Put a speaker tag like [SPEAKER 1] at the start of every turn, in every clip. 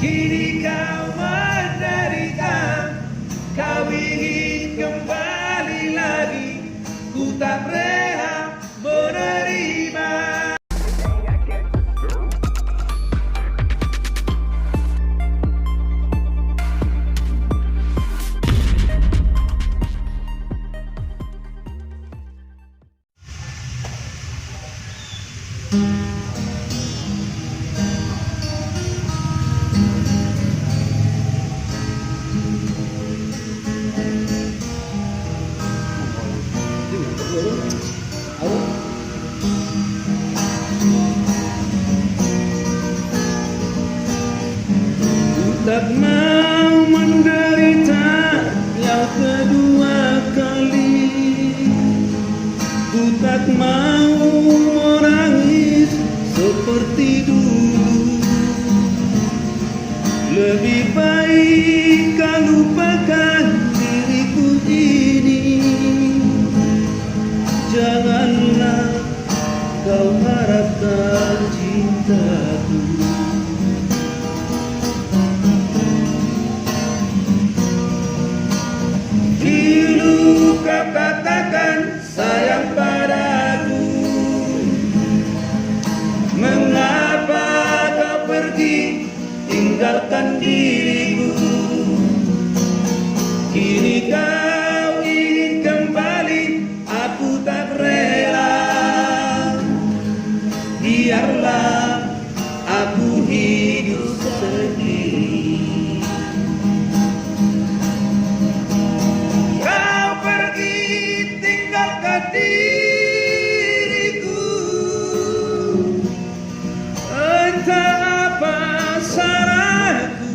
[SPEAKER 1] Kini kau menderita, kau ingin kembali lagi, ku tak rela menerima. Tak mau menderita yang kedua kali, ku tak mau menangis seperti dulu. Lebih baik kau lupakan diriku ini, janganlah kau harapkan cintaku. Dulu kau katakan sayang padaku, mengapa kau pergi tinggalkan diriku? Kini kau ingin kembali, aku tak rela. Biarlah aku hidup sendiri. Diriku entah apa salahku,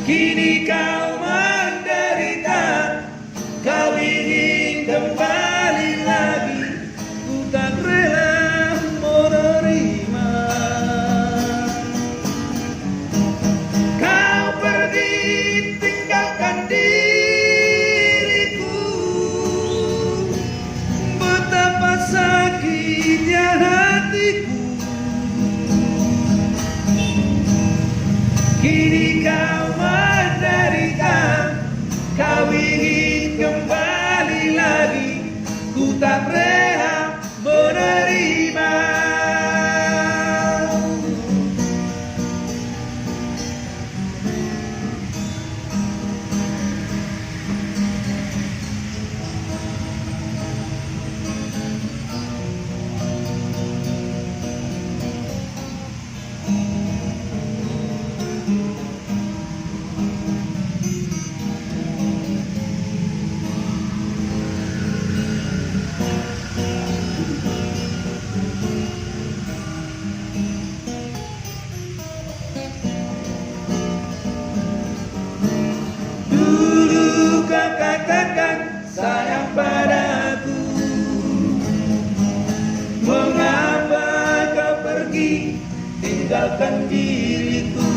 [SPEAKER 1] kini kau menderita, kau ingin kembali lagi, ku tak rela menerima. Kau pergi tinggalkan sakitnya hatiku. Kini kau menderita, kau ingin kembali lagi, ku tak rela menerima. Katakan sayang padaku, mengapa kau pergi tinggalkan diriku?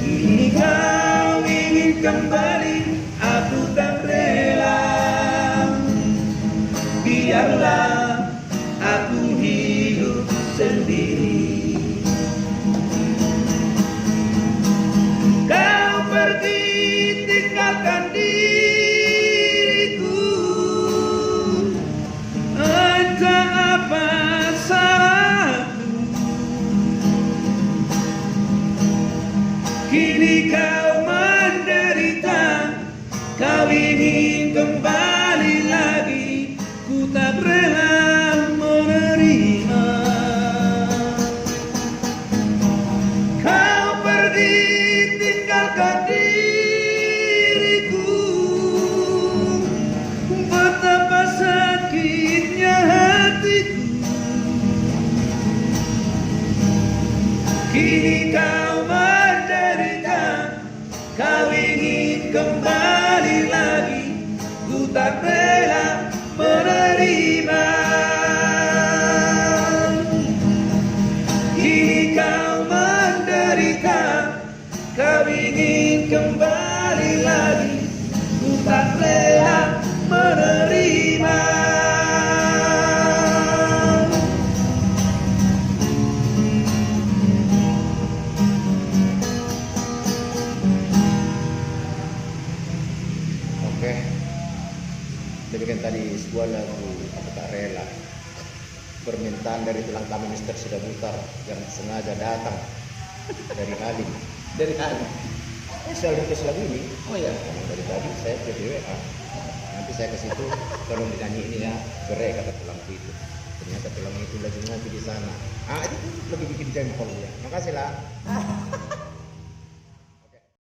[SPEAKER 1] Kini kau ingin kembali, aku tak rela. Biarlah aku hidup sendiri. Kau pergi tinggalkan diriku, entah apa salahku. Kini kau menderita, kau ingin kembali lagi, ku tak rela menerima. Kau pergi tinggalkan diriku, betapa sakitnya hatiku. Kini kau menderita, kau ingin kembali lagi, ku tak rela menerima. Kini kau menderita, kau ingin kembali lagi, ku tak rela menerima.
[SPEAKER 2] Demikian tadi sebuah lagu Aku Tak Rela, permintaan dari tulang kami Mister Sudah Butar yang sengaja datang dari Halim.
[SPEAKER 1] Dari Halim.
[SPEAKER 2] Saya request lagu ini.
[SPEAKER 1] Oh ya.
[SPEAKER 2] Dari tadi saya ke WA. Nanti saya ke situ, tolong dinyanyi ini ya. Keren kata tulangku itu. Ternyata tulang itu lagi ngopi di sana. Ah itu lagi bikin jempol ya. Makasih lah.